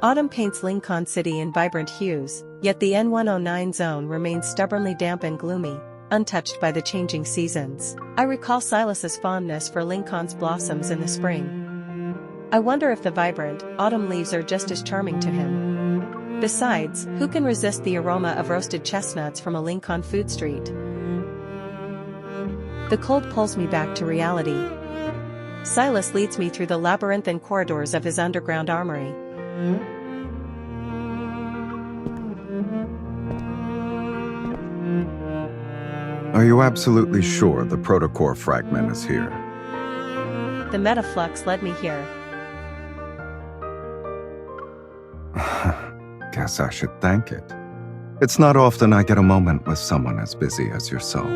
Autumn paints Lincoln City in vibrant hues, yet the N109 zone remains stubbornly damp and gloomy, untouched by the changing seasons. I recall Sylus's fondness for Lincoln's blossoms in the spring. I wonder if the vibrant, autumn leaves are just as charming to him. Besides, who can resist the aroma of roasted chestnuts from a Lincoln food street? The cold pulls me back to reality. Sylus leads me through the labyrinthine corridors of his underground armory. Are you absolutely sure the protocore fragment is here? The metaflux led me here. Guess I should thank it. It's not often I get a moment with someone as busy as yourself.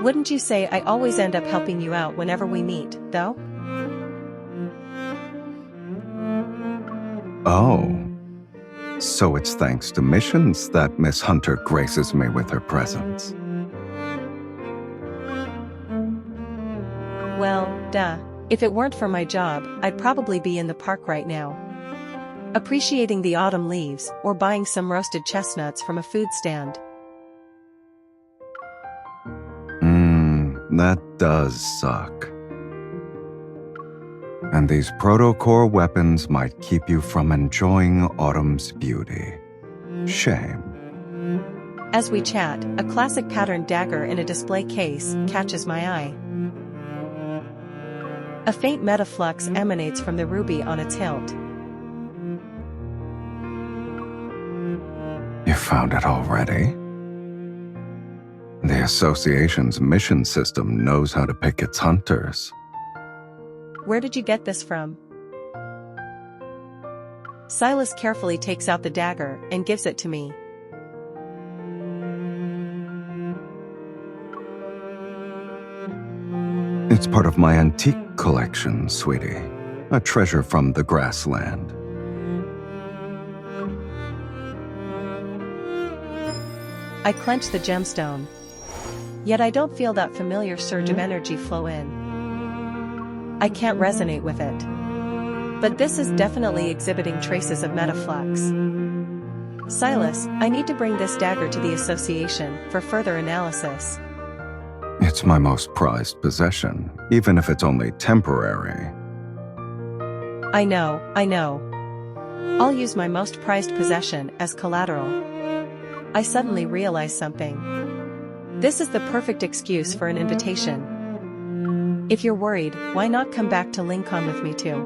Wouldn't you say I always end up helping you out whenever we meet, though? Oh. So it's thanks to missions that Miss Hunter graces me with her presence. Well, duh. If it weren't for my job, I'd probably be in the park right now, appreciating the autumn leaves or buying some roasted chestnuts from a food stand. That does suck. And these protocore weapons might keep you from enjoying autumn's beauty. Shame. As we chat, a classic patterned dagger in a display case catches my eye. A faint metaflux emanates from the ruby on its hilt. You found it already? The Association's mission system knows how to pick its hunters. Where did you get this from? Sylus carefully takes out the dagger and gives it to me. It's part of my antique collection, sweetie. A treasure from the Grassland. I clench the gemstone. Yet I don't feel that familiar surge of energy flow in. I can't resonate with it. But this is definitely exhibiting traces of metaflux. Sylus, I need to bring this dagger to the Association for further analysis. It's my most prized possession, even if it's only temporary. I know. I'll use my most prized possession as collateral. I suddenly realize something. This is the perfect excuse for an invitation. If you're worried, why not come back to Lincoln with me too?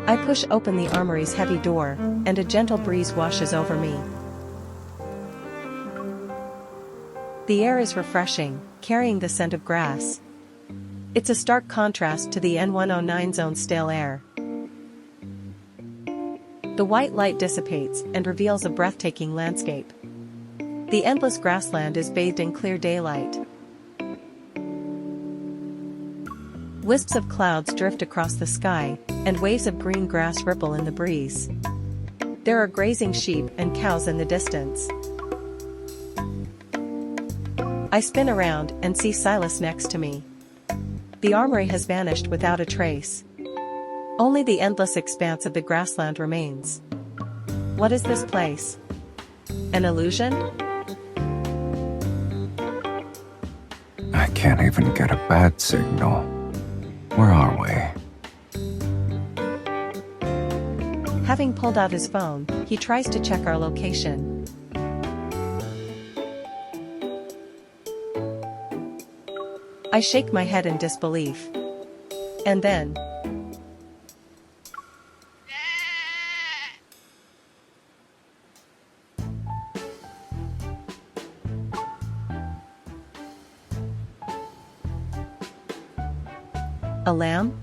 I push open the armory's heavy door, and a gentle breeze washes over me. The air is refreshing, carrying the scent of grass. It's a stark contrast to the N109 zone's stale air. The white light dissipates and reveals a breathtaking landscape. The endless grassland is bathed in clear daylight. Wisps of clouds drift across the sky, and waves of green grass ripple in the breeze. There are grazing sheep and cows in the distance. I spin around and see Sylus next to me. The armory has vanished without a trace. Only the endless expanse of the grassland remains. What is this place? An illusion? I can't even get a bad signal. Where are we? Having pulled out his phone, he tries to check our location. I shake my head in disbelief. And then, a lamb?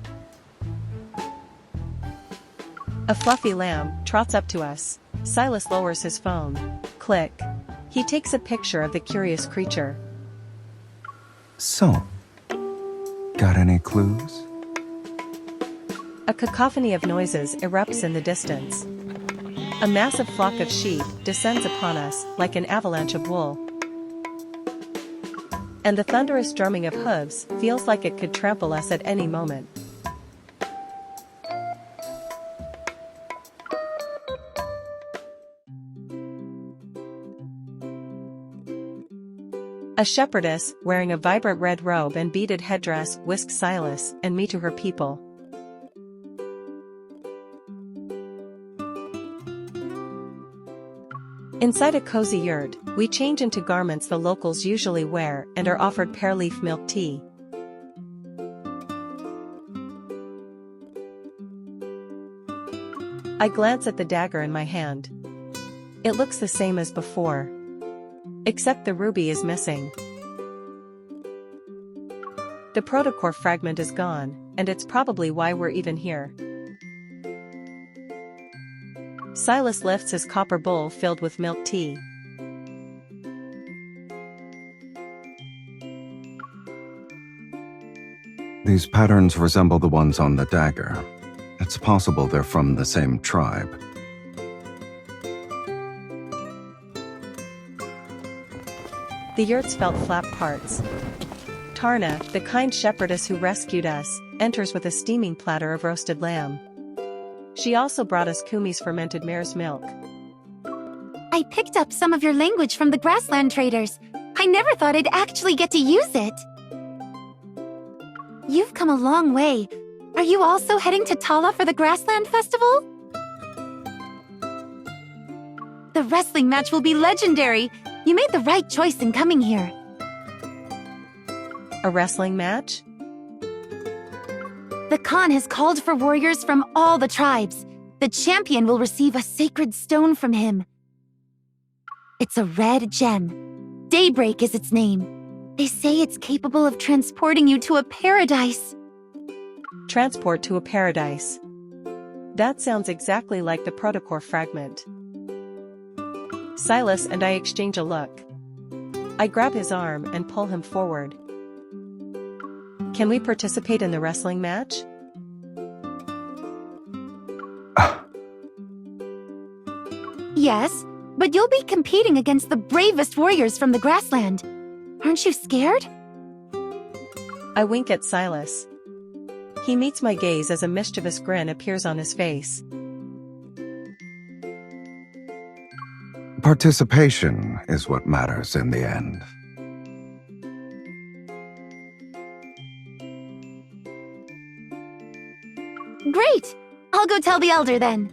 A fluffy lamb trots up to us. Sylus lowers his phone. Click. He takes a picture of the curious creature. So, got any clues? A cacophony of noises erupts in the distance. A massive flock of sheep descends upon us like an avalanche of wool. And the thunderous drumming of hooves feels like it could trample us at any moment. A shepherdess, wearing a vibrant red robe and beaded headdress, whisks Sylus and me to her people. Inside a cozy yurt, we change into garments the locals usually wear and are offered pear leaf milk tea. I glance at the dagger in my hand. It looks the same as before. Except the ruby is missing. The protocore fragment is gone, and it's probably why we're even here. Sylus lifts his copper bowl filled with milk tea. These patterns resemble the ones on the dagger. It's possible they're from the same tribe. The yurt's felt flap parts. Tarna, the kind shepherdess who rescued us, enters with a steaming platter of roasted lamb. She also brought us Kumi's fermented mare's milk. I picked up some of your language from the Grassland traders. I never thought I'd actually get to use it. You've come a long way. Are you also heading to Tala for the Grassland festival? The wrestling match will be legendary. You made the right choice in coming here. A wrestling match? The Khan has called for warriors from all the tribes. The champion will receive a sacred stone from him. It's a red gem. Daybreak is its name. They say it's capable of transporting you to a paradise. Transport to a paradise. That sounds exactly like the protocore fragment. Sylus and I exchange a look. I grab his arm and pull him forward. Can we participate in the wrestling match? Yes, but you'll be competing against the bravest warriors from the Grassland. Aren't you scared? I wink at Sylus. He meets my gaze as a mischievous grin appears on his face. Participation is what matters in the end. Great! I'll go tell the elder then.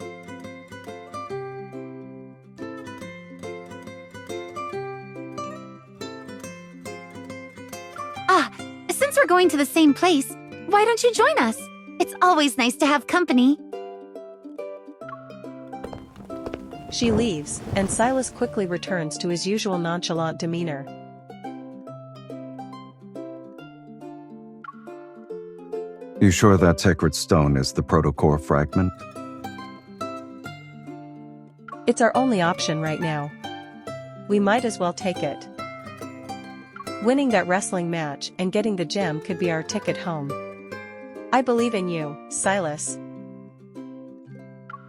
Since we're going to the same place, why don't you join us? It's always nice to have company. She leaves, and Sylus quickly returns to his usual nonchalant demeanor. You sure that sacred stone is the protocore fragment? It's our only option right now. We might as well take it. Winning that wrestling match and getting the gem could be our ticket home. I believe in you, Sylus.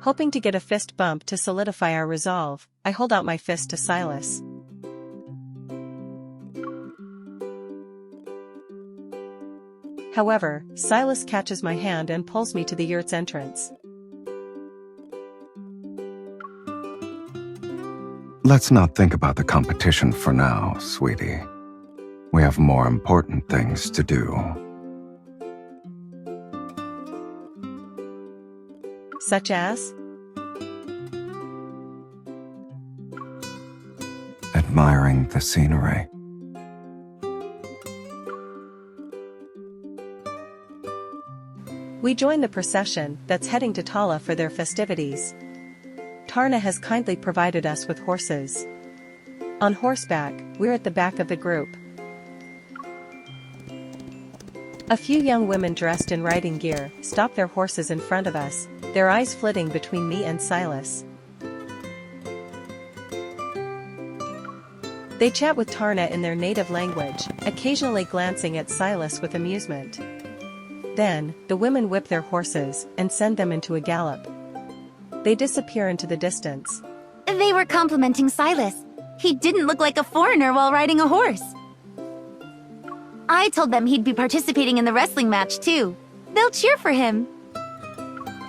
Hoping to get a fist bump to solidify our resolve, I hold out my fist to Sylus. However, Sylus catches my hand and pulls me to the yurt's entrance. Let's not think about the competition for now, sweetie. We have more important things to do. Such as? Admiring the scenery. We join the procession that's heading to Tala for their festivities. Tarna has kindly provided us with horses. On horseback, we're at the back of the group. A few young women dressed in riding gear stop their horses in front of us, their eyes flitting between me and Sylus. They chat with Tarna in their native language, occasionally glancing at Sylus with amusement. Then, the women whip their horses and send them into a gallop. They disappear into the distance. They were complimenting Sylus. He didn't look like a foreigner while riding a horse. I told them he'd be participating in the wrestling match too. They'll cheer for him.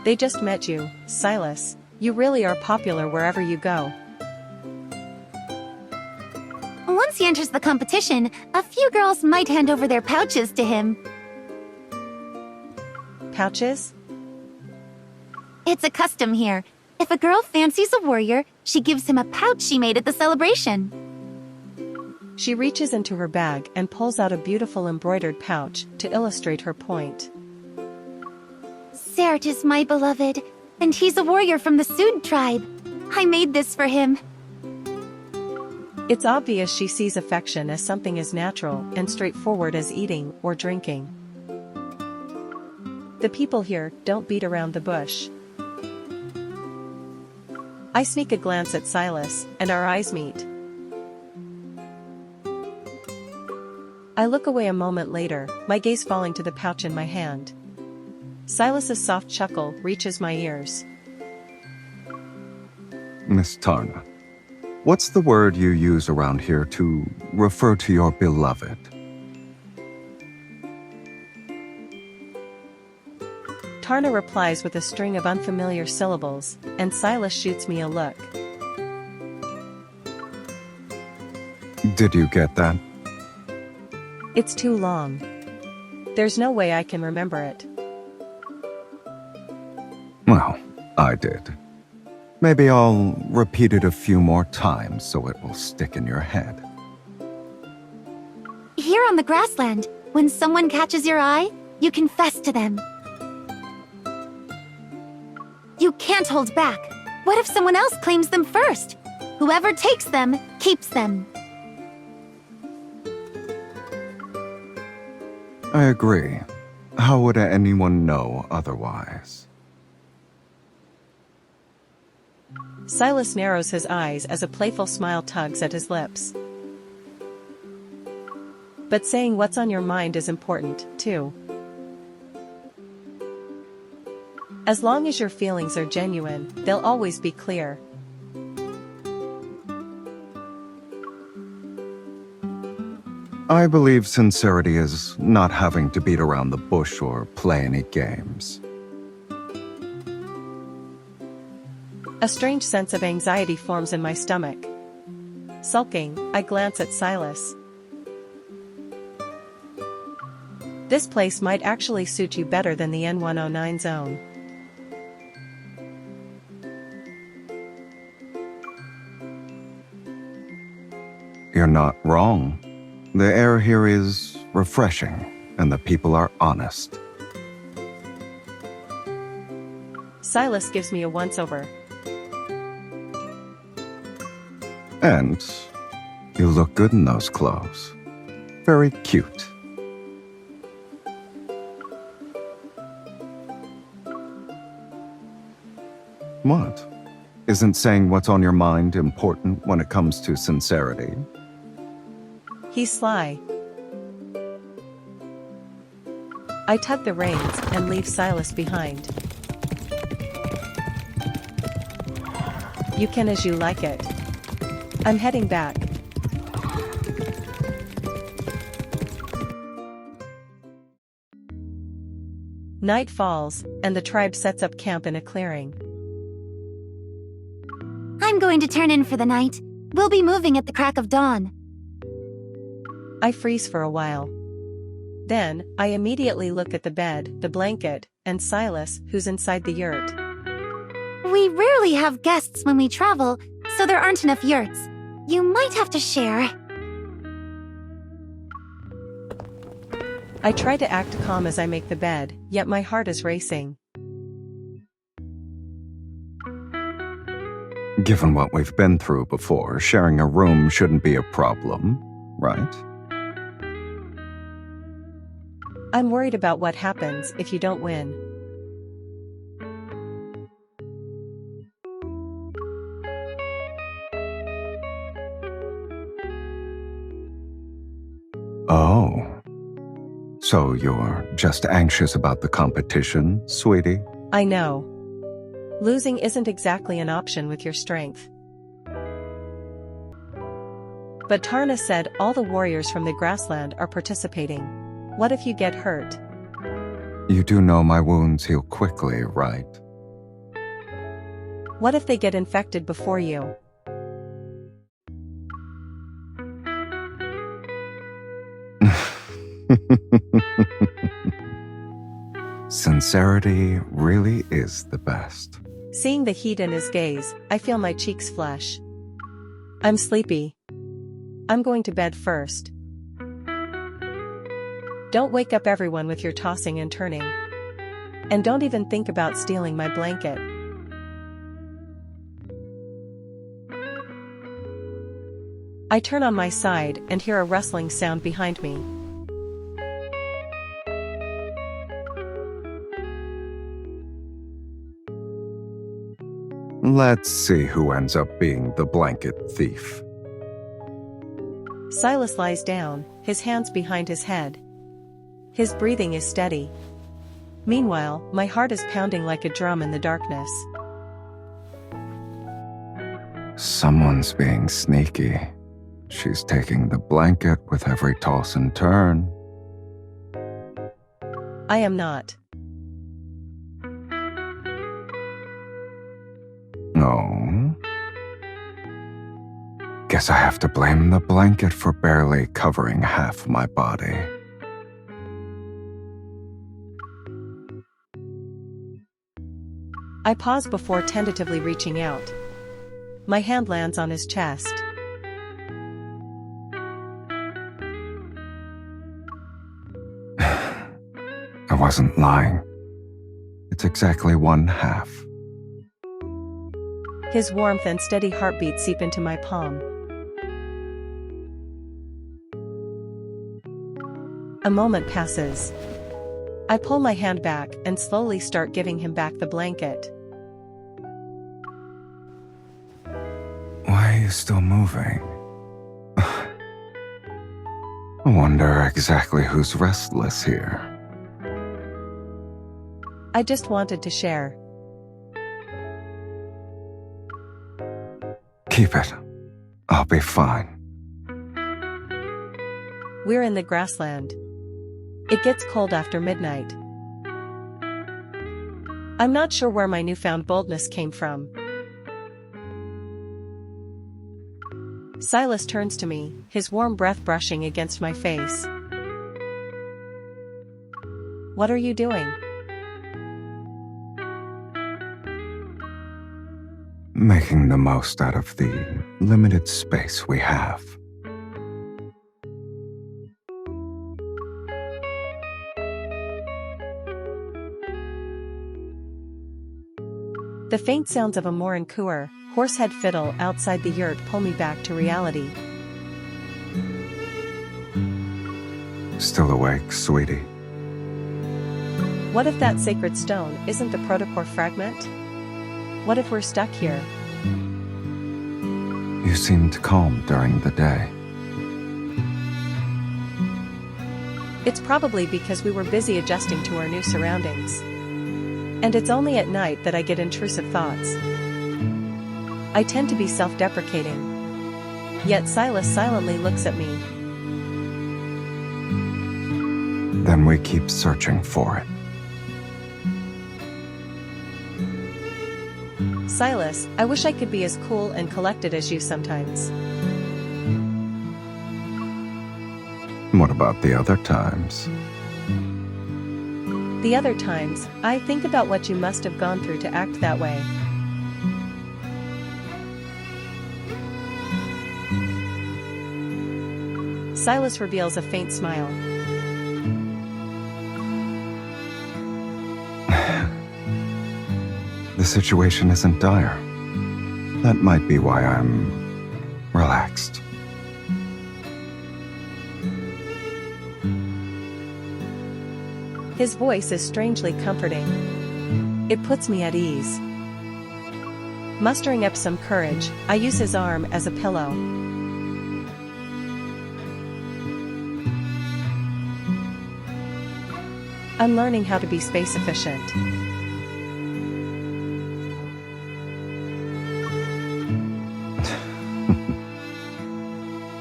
They just met you, Sylus. You really are popular wherever you go. Once once he enters the competition, a few girls might hand over their pouches to him. Pouches? It's a custom here. If a girl fancies a warrior, she gives him a pouch she made at the celebration. She reaches into her bag and pulls out a beautiful embroidered pouch to illustrate her point. Sert is my beloved, and he's a warrior from the Sud tribe. I made this for him. It's obvious she sees affection as something as natural and straightforward as eating or drinking. The people here don't beat around the bush. I sneak a glance at Sylus, and our eyes meet. I look away a moment later, my gaze falling to the pouch in my hand. Sylus's soft chuckle reaches my ears. Miss Tarna, what's the word you use around here to refer to your beloved? Tarna replies with a string of unfamiliar syllables, and Sylus shoots me a look. Did you get that? It's too long. There's no way I can remember it. Well, I did. Maybe I'll repeat it a few more times so it will stick in your head. Here on the Grassland, when someone catches your eye, you confess to them. You can't hold back. What if someone else claims them first? Whoever takes them, keeps them. I agree. How would anyone know otherwise? Sylus narrows his eyes as a playful smile tugs at his lips. But saying what's on your mind is important, too. As long as your feelings are genuine, they'll always be clear. I believe sincerity is not having to beat around the bush or play any games. A strange sense of anxiety forms in my stomach. Sulking, I glance at Sylus. This place might actually suit you better than the N109 zone. You're not wrong. The air here is refreshing, and the people are honest. Sylus gives me a once-over. And you look good in those clothes. Very cute. What? Isn't saying what's on your mind important when it comes to sincerity? He's sly. I tug the reins and leave Sylus behind. You can as you like it. I'm heading back. Night falls, and the tribe sets up camp in a clearing. I'm going to turn in for the night. We'll be moving at the crack of dawn. I freeze for a while. Then, I immediately look at the bed, the blanket, and Sylus, who's inside the yurt. We rarely have guests when we travel, so there aren't enough yurts. You might have to share. I try to act calm as I make the bed, yet my heart is racing. Given what we've been through before, sharing a room shouldn't be a problem, right? I'm worried about what happens if you don't win. Oh. So you're just anxious about the competition, sweetie? I know. Losing isn't exactly an option with your strength. But Tarna said all the warriors from the Grassland are participating. What if you get hurt? You do know my wounds heal quickly, right? What if they get infected before you? Sincerity really is the best. Seeing the heat in his gaze, I feel my cheeks flush. I'm sleepy. I'm going to bed first. Don't wake up everyone with your tossing and turning. And don't even think about stealing my blanket. I turn on my side and hear a rustling sound behind me. Let's see who ends up being the blanket thief. Sylus lies down, his hands behind his head. His breathing is steady. Meanwhile, my heart is pounding like a drum in the darkness. Someone's being sneaky. She's taking the blanket with every toss and turn. I am not. Oh? Guess I have to blame the blanket for barely covering half my body. I pause before tentatively reaching out. My hand lands on his chest. I wasn't lying. It's exactly one half. His warmth and steady heartbeat seep into my palm. A moment passes. I pull my hand back and slowly start giving him back the blanket. Why are you still moving? I wonder exactly who's restless here. I just wanted to share. Keep it. I'll be fine. We're in the Grassland. It gets cold after midnight. I'm not sure where my newfound boldness came from. Sylus turns to me, his warm breath brushing against my face. What are you doing? Making the most out of the limited space we have. The faint sounds of a Morin cooer, horsehead fiddle outside the yurt pull me back to reality. Still awake, sweetie? What if that sacred stone isn't the protocore fragment? What if we're stuck here? You seemed calm during the day. It's probably because we were busy adjusting to our new surroundings. And it's only at night that I get intrusive thoughts. I tend to be self-deprecating. Yet Sylus silently looks at me. Then we keep searching for it. Sylus, I wish I could be as cool and collected as you sometimes. What about the other times? The other times, I think about what you must have gone through to act that way. Sylus reveals a faint smile. The situation isn't dire. That might be why I'm relaxed. His voice is strangely comforting. It puts me at ease. Mustering up some courage, I use his arm as a pillow. I'm learning how to be space efficient.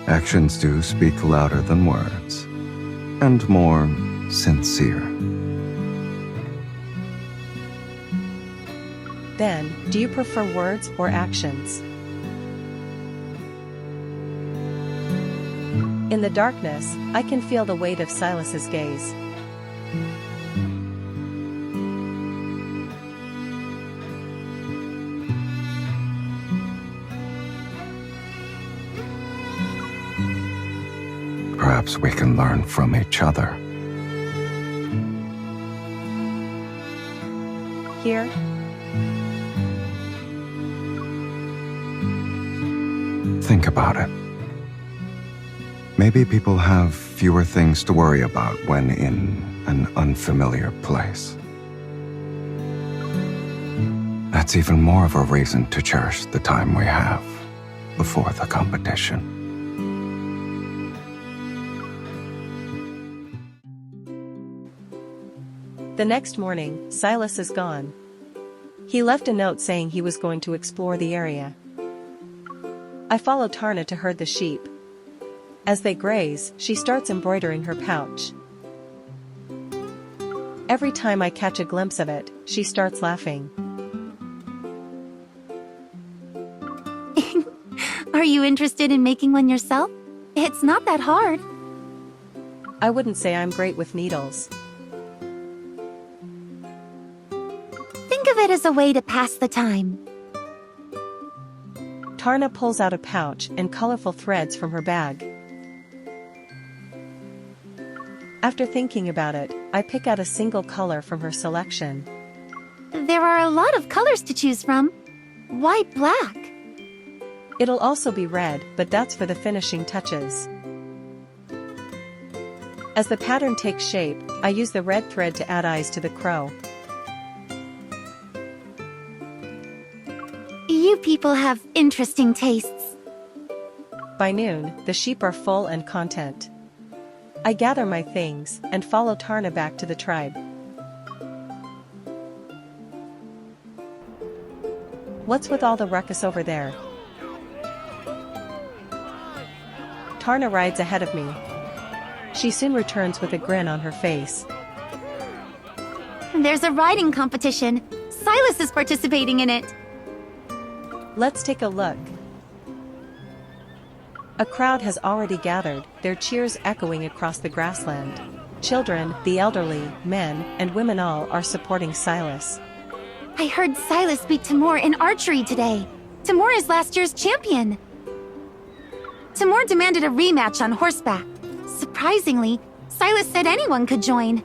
Actions do speak louder than words, and more sincere. Then, do you prefer words or actions? In the darkness, I can feel the weight of Sylus's gaze. Perhaps we can learn from each other. Here? Think about it. Maybe people have fewer things to worry about when in an unfamiliar place. That's even more of a reason to cherish the time we have before the competition. The next morning, Sylus is gone. He left a note saying he was going to explore the area. I follow Tarna to herd the sheep. As they graze, she starts embroidering her pouch. Every time I catch a glimpse of it, she starts laughing. Are you interested in making one yourself? It's not that hard. I wouldn't say I'm great with needles. Think of it as a way to pass the time. Tarna pulls out a pouch and colorful threads from her bag. After thinking about it, I pick out a single color from her selection. There are a lot of colors to choose from. Why black? It'll also be red, but that's for the finishing touches. As the pattern takes shape, I use the red thread to add eyes to the crow. You people have interesting tastes. By noon, the sheep are full and content. I gather my things and follow Tarna back to the tribe. What's with all the ruckus over there? Tarna rides ahead of me. She soon returns with a grin on her face. There's a riding competition. Sylus is participating in it. Let's take a look. A crowd has already gathered, their cheers echoing across the grassland. Children, the elderly, men, and women all are supporting Sylus. I heard Sylus beat Timur in archery today. Timur is last year's champion. Timur demanded a rematch on horseback. Surprisingly, Sylus said anyone could join.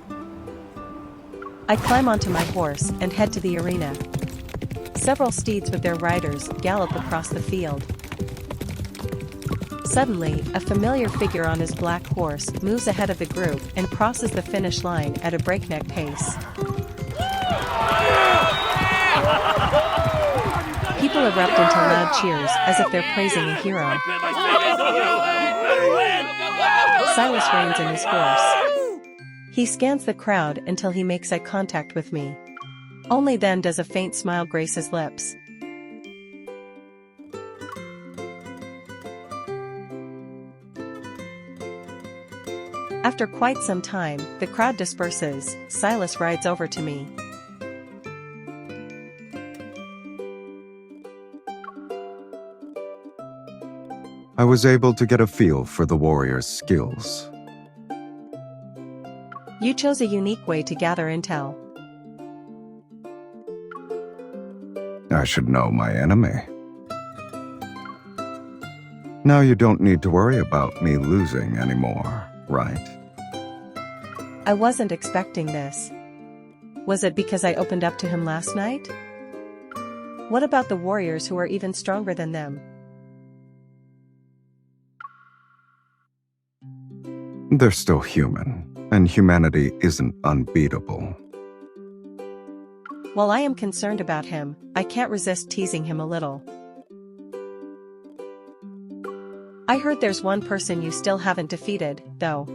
I climb onto my horse and head to the arena. Several steeds with their riders gallop across the field. Suddenly, a familiar figure on his black horse moves ahead of the group and crosses the finish line at a breakneck pace. People erupt into loud cheers as if they're praising a hero. Sylus reins in his horse. He scans the crowd until he makes eye contact with me. Only then does a faint smile grace his lips. After quite some time, the crowd disperses. Sylus rides over to me. I was able to get a feel for the warrior's skills. You chose a unique way to gather intel. I should know my enemy. Now you don't need to worry about me losing anymore, right? I wasn't expecting this. Was it because I opened up to him last night? What about the warriors who are even stronger than them? They're still human, and humanity isn't unbeatable. While I am concerned about him, I can't resist teasing him a little. I heard there's one person you still haven't defeated, though.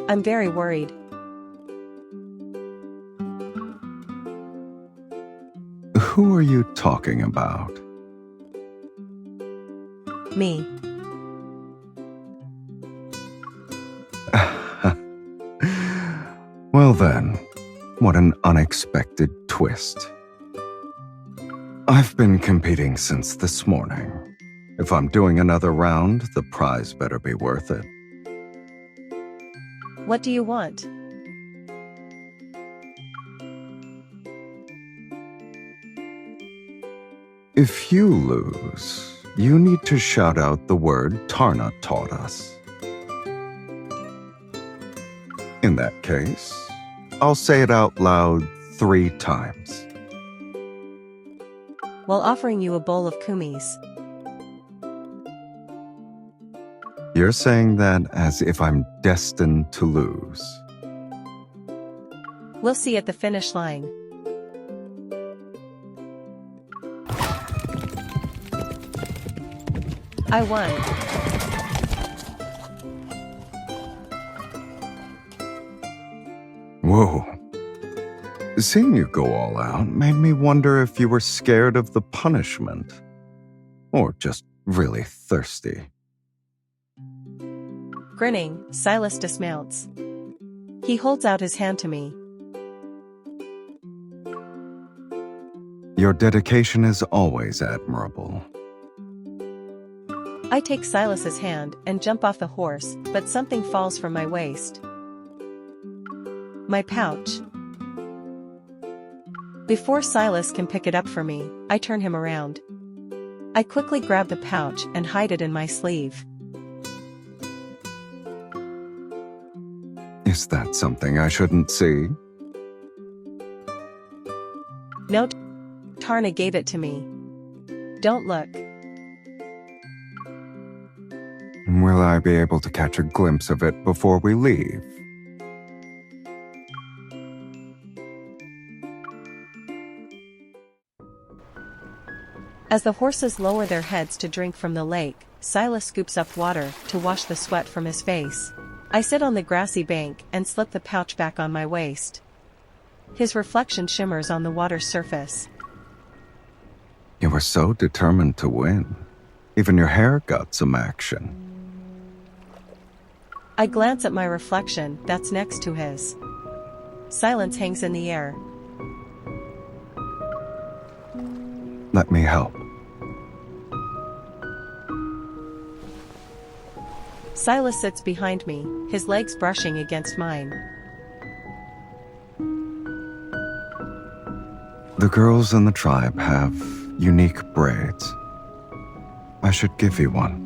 I'm very worried. Who are you talking about? Me. Well then, what an unexpected twist. I've been competing since this morning. If I'm doing another round, the prize better be worth it. What do you want? If you lose, you need to shout out the word Tarna taught us. In that case, I'll say it out loud 3 times. While offering you a bowl of kumis. You're saying that as if I'm destined to lose. We'll see at the finish line. I won. Whoa. Seeing you go all out made me wonder if you were scared of the punishment. Or just really thirsty. Grinning, Sylus dismounts. He holds out his hand to me. Your dedication is always admirable. I take Sylus's hand and jump off the horse, but something falls from my waist. My pouch. Before Sylus can pick it up for me, I turn him around. I quickly grab the pouch and hide it in my sleeve. Is that something I shouldn't see? No, Tarna gave it to me. Don't look. Will I be able to catch a glimpse of it before we leave? As the horses lower their heads to drink from the lake, Sylus scoops up water to wash the sweat from his face. I sit on the grassy bank and slip the pouch back on my waist. His reflection shimmers on the water's surface. You were so determined to win. Even your hair got some action. I glance at my reflection that's next to his. Silence hangs in the air. Let me help. Sylus sits behind me, his legs brushing against mine. The girls in the tribe have unique braids. I should give you one.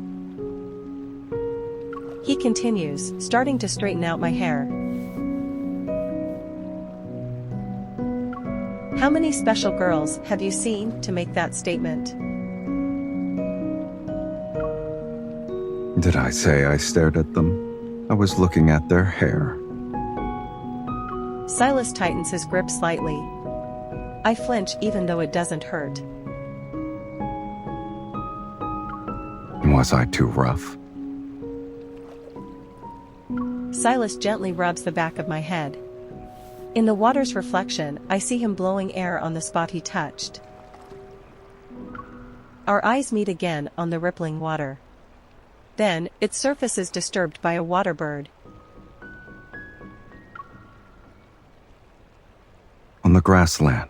He continues, starting to straighten out my hair. How many special girls have you seen to make that statement? Did I say I stared at them? I was looking at their hair. Sylus tightens his grip slightly. I flinch even though it doesn't hurt. Was I too rough? Sylus gently rubs the back of my head. In the water's reflection, I see him blowing air on the spot he touched. Our eyes meet again on the rippling water. Then, its surface is disturbed by a water bird. On the Grassland,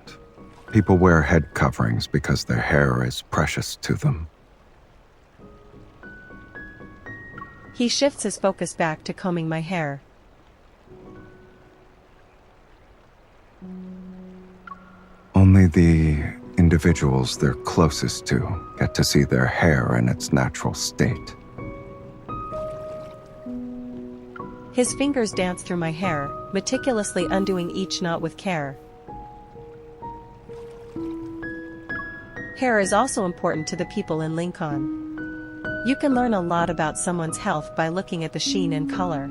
people wear head coverings because their hair is precious to them. He shifts his focus back to combing my hair. Only the individuals they're closest to get to see their hair in its natural state. His fingers dance through my hair, meticulously undoing each knot with care. Hair is also important to the people in Lincoln. You can learn a lot about someone's health by looking at the sheen and color.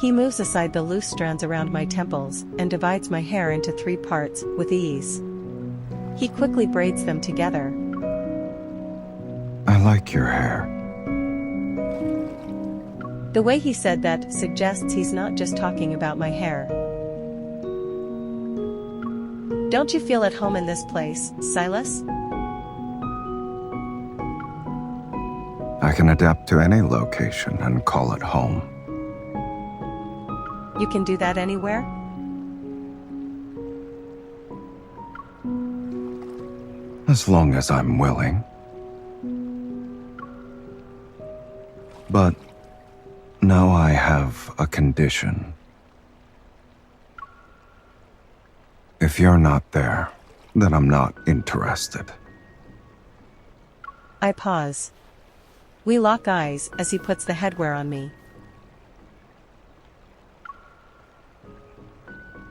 He moves aside the loose strands around my temples and divides my hair into 3 parts with ease. He quickly braids them together. I like your hair. The way he said that suggests he's not just talking about my hair. Don't you feel at home in this place, Sylus? I can adapt to any location and call it home. You can do that anywhere? As long as I'm willing. But no. Now I have a condition. If you're not there, then I'm not interested. I pause. We lock eyes as he puts the headwear on me.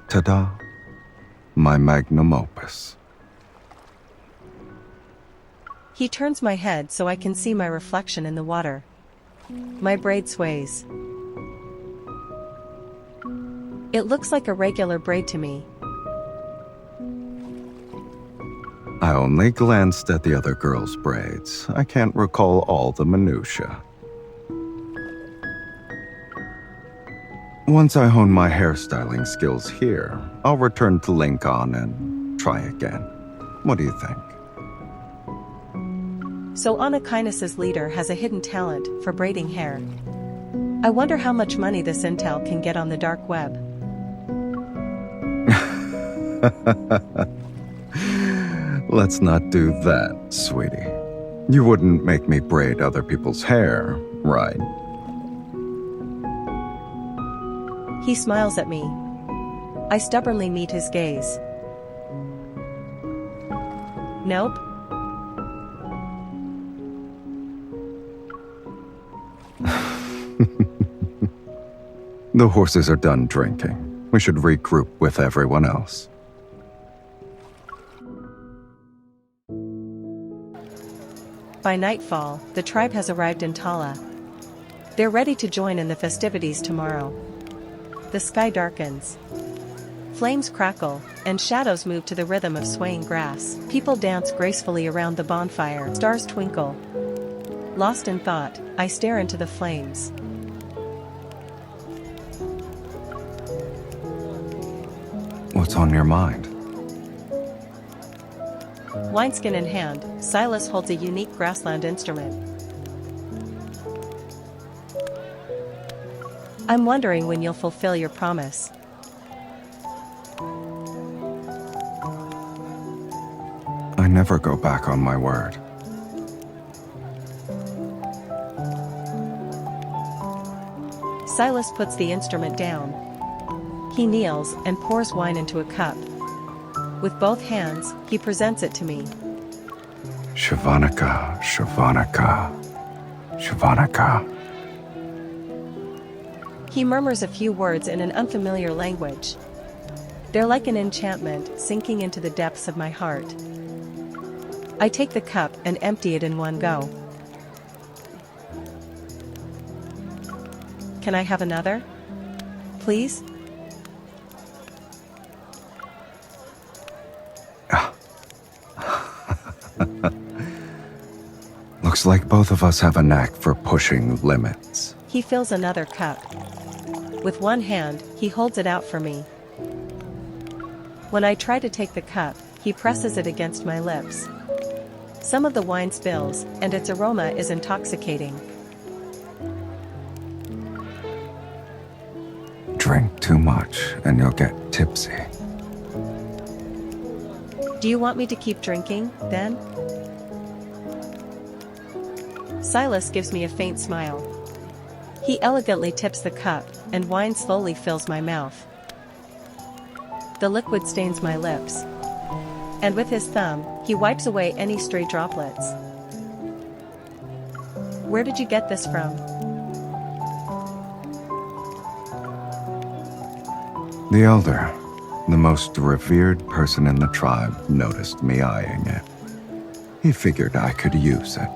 Ta-da! My magnum opus. He turns my head so I can see my reflection in the water. My braid sways. It looks like a regular braid to me. I only glanced at the other girl's braids. I can't recall all the minutiae. Once I hone my hairstyling skills here, I'll return to Lincoln and try again. What do you think? So Anakainis' leader has a hidden talent for braiding hair. I wonder how much money this intel can get on the dark web. Let's not do that, sweetie. You wouldn't make me braid other people's hair, right? He smiles at me. I stubbornly meet his gaze. Nope. The horses are done drinking. We should regroup with everyone else. By nightfall, the tribe has arrived in Tala. They're ready to join in the festivities tomorrow. The sky darkens. Flames crackle, and shadows move to the rhythm of swaying grass. People dance gracefully around the bonfire. Stars twinkle. Lost in thought, I stare into the flames. What's on your mind? Wineskin in hand, Sylus holds a unique Grassland instrument. I'm wondering when you'll fulfill your promise. I never go back on my word. Sylus puts the instrument down. He kneels and pours wine into a cup. With both hands, he presents it to me. Shavanika, Shavanika, Shavanika. He murmurs a few words in an unfamiliar language. They're like an enchantment sinking into the depths of my heart. I take the cup and empty it in one go. Can I have another? Please? Looks like both of us have a knack for pushing limits. He fills another cup. With one hand, he holds it out for me. When I try to take the cup, he presses it against my lips. Some of the wine spills, and its aroma is intoxicating. Drink too much, and you'll get tipsy. Do you want me to keep drinking, then? Sylus gives me a faint smile. He elegantly tips the cup, and wine slowly fills my mouth. The liquid stains my lips. And with his thumb, he wipes away any stray droplets. Where did you get this from? The elder, the most revered person in the tribe, noticed me eyeing it. He figured I could use it.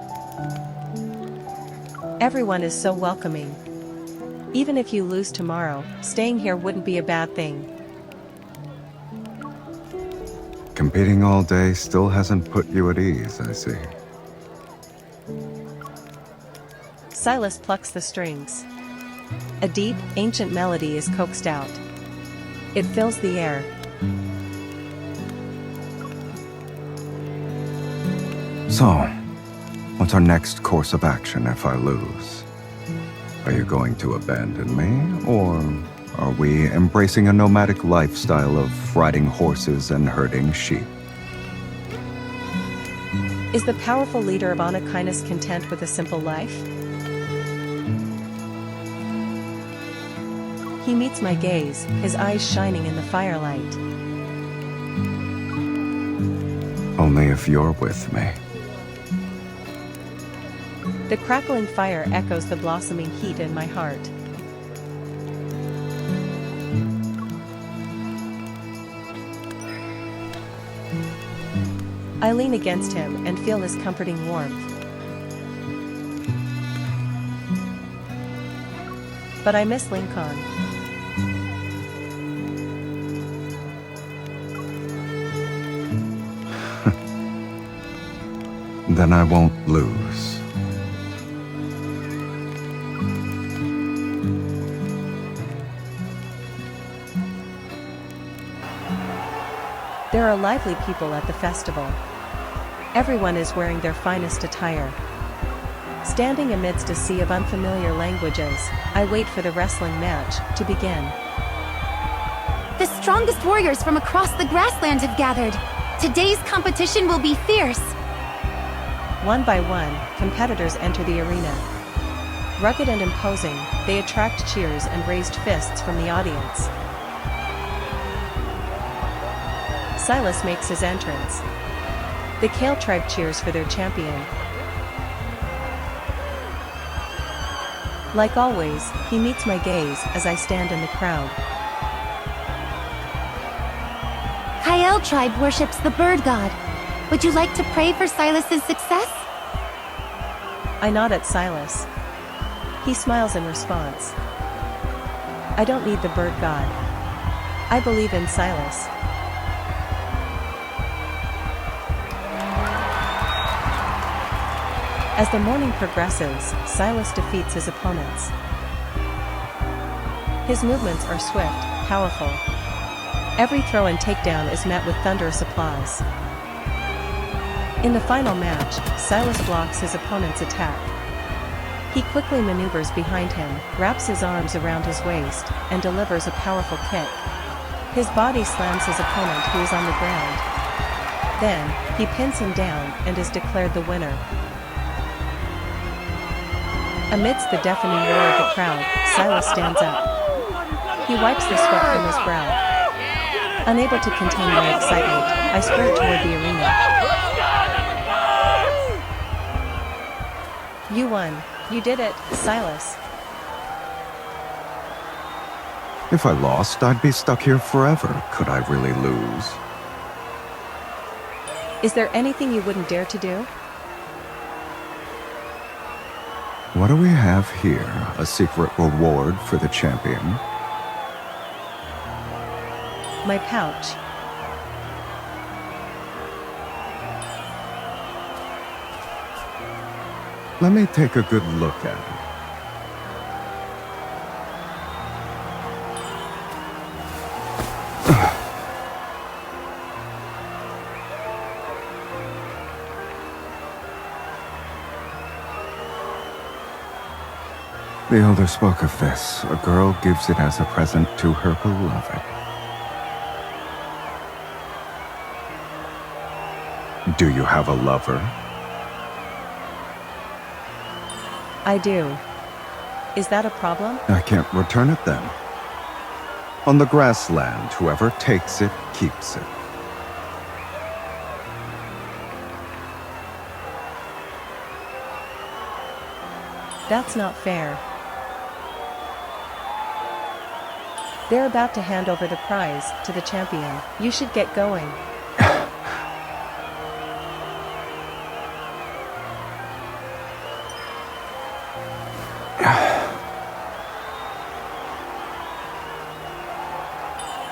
Everyone is so welcoming. Even if you lose tomorrow, staying here wouldn't be a bad thing. Competing all day still hasn't put you at ease, I see. Sylus plucks the strings. A deep, ancient melody is coaxed out. It fills the air. So, what's our next course of action if I lose? Are you going to abandon me, or are we embracing a nomadic lifestyle of riding horses and herding sheep? Is the powerful leader of Anakainis content with a simple life? He meets my gaze, his eyes shining in the firelight. Only if you're with me. The crackling fire echoes the blossoming heat in my heart. I lean against him and feel his comforting warmth. But I miss Lincoln. Then I won't lose. There are lively people at the festival. Everyone is wearing their finest attire. Standing amidst a sea of unfamiliar languages, I wait for the wrestling match to begin. The strongest warriors from across the Grassland have gathered. Today's competition will be fierce. One by one, competitors enter the arena. Rugged and imposing, they attract cheers and raised fists from the audience. Sylus makes his entrance. The Kale tribe cheers for their champion. Like always, he meets my gaze as I stand in the crowd. Kyle tribe worships the bird god. Would you like to pray for Sylus's success? I nod at Sylus. He smiles in response. I don't need the bird god. I believe in Sylus. As the morning progresses, Sylus defeats his opponents. His movements are swift, powerful. Every throw and takedown is met with thunderous applause. In the final match, Sylus blocks his opponent's attack. He quickly maneuvers behind him, wraps his arms around his waist, and delivers a powerful kick. His body slams his opponent who is on the ground. Then, he pins him down and is declared the winner. Amidst the deafening roar of the crowd, Sylus stands up. He wipes the sweat from his brow. Unable to contain my excitement, I sprint toward the arena. You won. You did it, Sylus. If I lost, I'd be stuck here forever. Could I really lose? Is there anything you wouldn't dare to do? What do we have here? A secret reward for the champion? My pouch. Let me take a good look at it. The elder spoke of this. A girl gives it as a present to her beloved. Do you have a lover? I do. Is that a problem? I can't return it then. On the Grassland, whoever takes it, keeps it. That's not fair. They're about to hand over the prize to the champion. You should get going.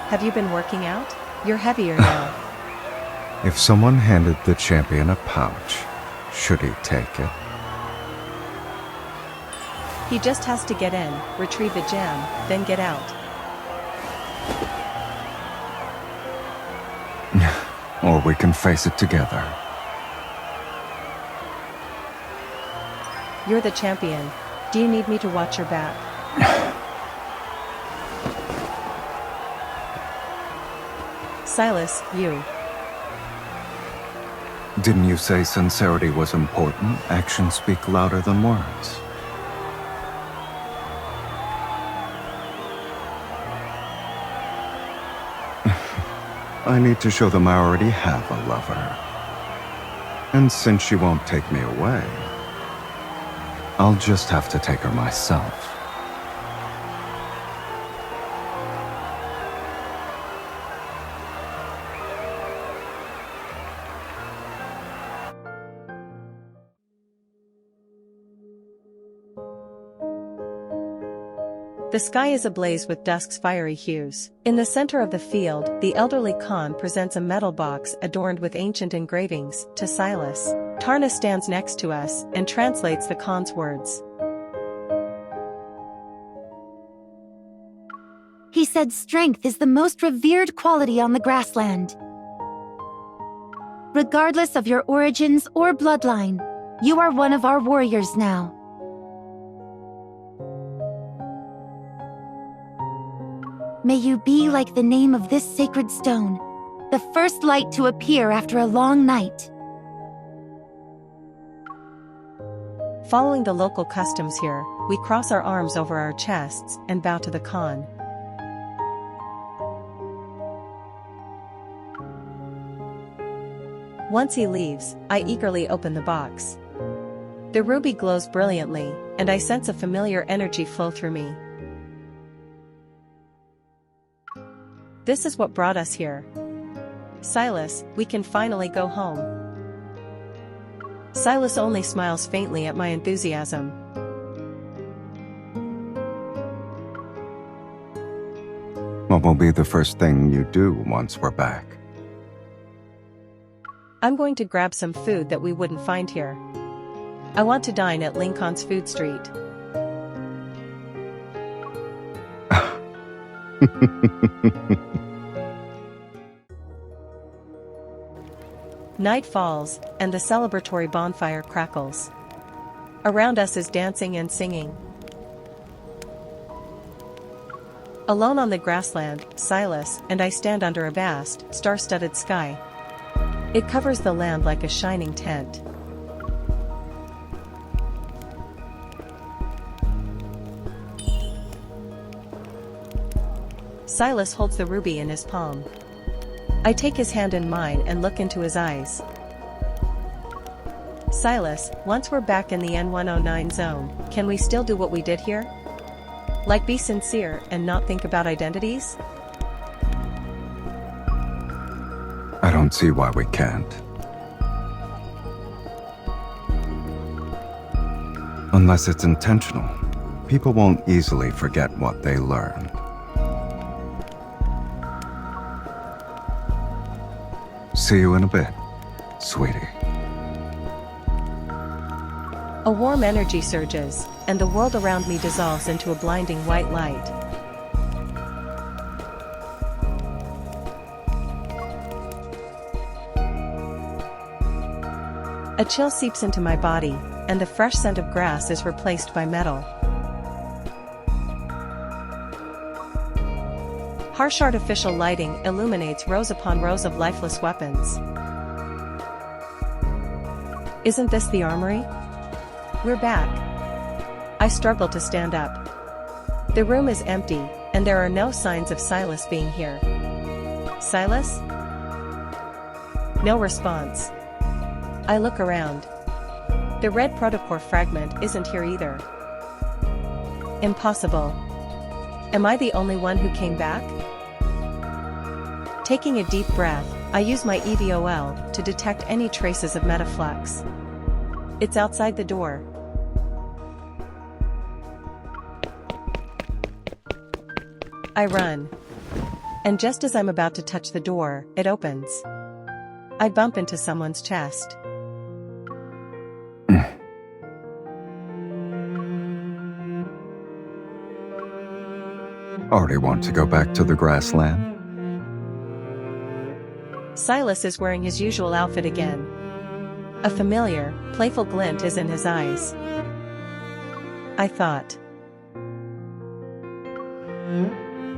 Have you been working out? You're heavier now. If someone handed the champion a pouch, should he take it? He just has to get in, retrieve the gem, then get out. Or we can face it together. You're the champion. Do you need me to watch your back? Sylus, you. Didn't you say sincerity was important? Actions speak louder than words. I need to show them I already have a lover. And since she won't take me away, I'll just have to take her myself. The sky is ablaze with dusk's fiery hues. In the center of the field, the elderly Khan presents a metal box adorned with ancient engravings to Sylus. Tarna stands next to us and translates the Khan's words. He said strength is the most revered quality on the Grassland. Regardless of your origins or bloodline, you are one of our warriors now. May you be like the name of this sacred stone, the first light to appear after a long night. Following the local customs here, we cross our arms over our chests and bow to the Khan. Once he leaves, I eagerly open the box. The ruby glows brilliantly, and I sense a familiar energy flow through me. This is what brought us here. Sylus, we can finally go home. Sylus only smiles faintly at my enthusiasm. What will be the first thing you do once we're back? I'm going to grab some food that we wouldn't find here. I want to dine at Lincoln's Food Street. Night falls, and the celebratory bonfire crackles. Around us is dancing and singing. Alone on the grassland, Sylus and I stand under a vast, star-studded sky. It covers the land like a shining tent. Sylus holds the ruby in his palm. I take his hand in mine and look into his eyes. Sylus, once we're back in the N109 zone, can we still do what we did here? Like be sincere and not think about identities? I don't see why we can't. Unless it's intentional, people won't easily forget what they learned. See you in a bit, sweetie. A warm energy surges, and the world around me dissolves into a blinding white light. A chill seeps into my body, and the fresh scent of grass is replaced by metal. Harsh artificial lighting illuminates rows upon rows of lifeless weapons. Isn't this the armory? We're back. I struggle to stand up. The room is empty, and there are no signs of Sylus being here. Sylus? No response. I look around. The red protocore fragment isn't here either. Impossible. Am I the only one who came back? Taking a deep breath, I use my EVOL to detect any traces of metaflux. It's outside the door. I run. And just as I'm about to touch the door, it opens. I bump into someone's chest. Already want to go back to the Grassland? Sylus is wearing his usual outfit again. A familiar, playful glint is in his eyes. I thought.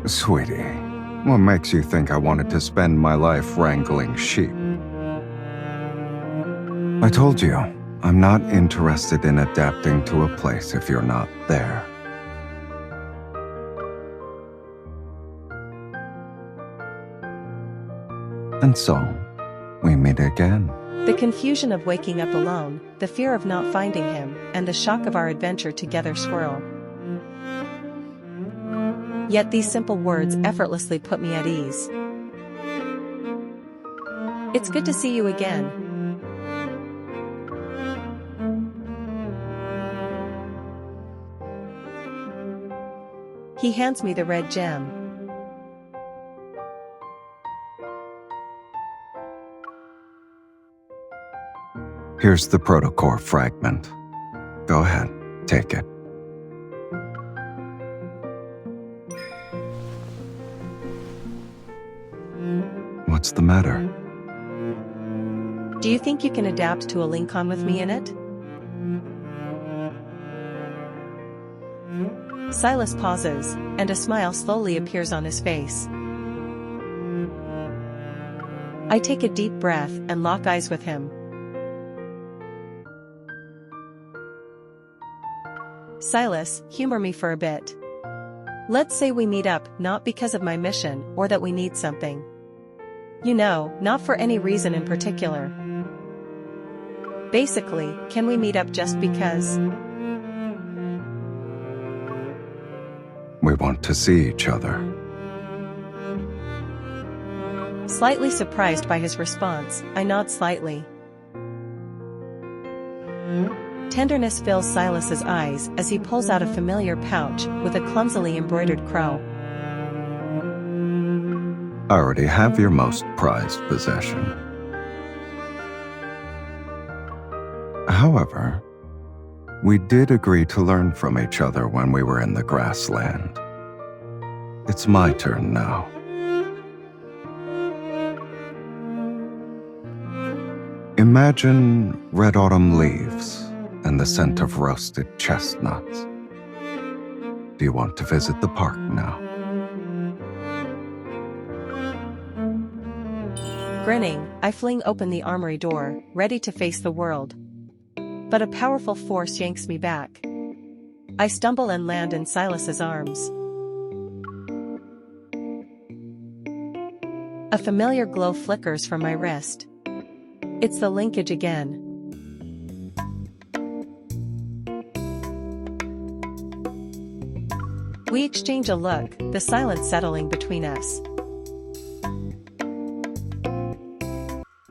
Sweetie, what makes you think I wanted to spend my life wrangling sheep? I told you, I'm not interested in adapting to a place if you're not there. And so, we meet again. The confusion of waking up alone, the fear of not finding him, and the shock of our adventure together swirl. Yet these simple words effortlessly put me at ease. It's good to see you again. He hands me the red gem. Here's the protocore fragment. Go ahead, take it. What's the matter? Do you think you can adapt to a Lincoln with me in it? Sylus pauses, and a smile slowly appears on his face. I take a deep breath and lock eyes with him. Sylus, humor me for a bit. Let's say we meet up not because of my mission or that we need something. You know, not for any reason in particular. Basically, can we meet up just because? We want to see each other. Slightly surprised by his response, I nod slightly. Tenderness fills Sylus's eyes as he pulls out a familiar pouch with a clumsily embroidered crow. I already have your most prized possession. However, we did agree to learn from each other when we were in the Grassland. It's my turn now. Imagine red autumn leaves and the scent of roasted chestnuts. Do you want to visit the park now? Grinning, I fling open the armory door, ready to face the world. But a powerful force yanks me back. I stumble and land in Sylus's arms. A familiar glow flickers from my wrist. It's the linkage again. We exchange a look, the silence settling between us.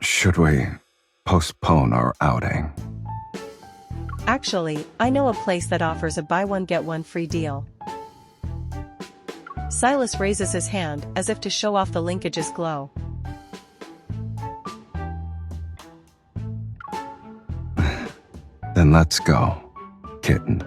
Should we postpone our outing? Actually, I know a place that offers a buy one get one free deal. Sylus raises his hand as if to show off the linkage's glow. Then let's go, kitten.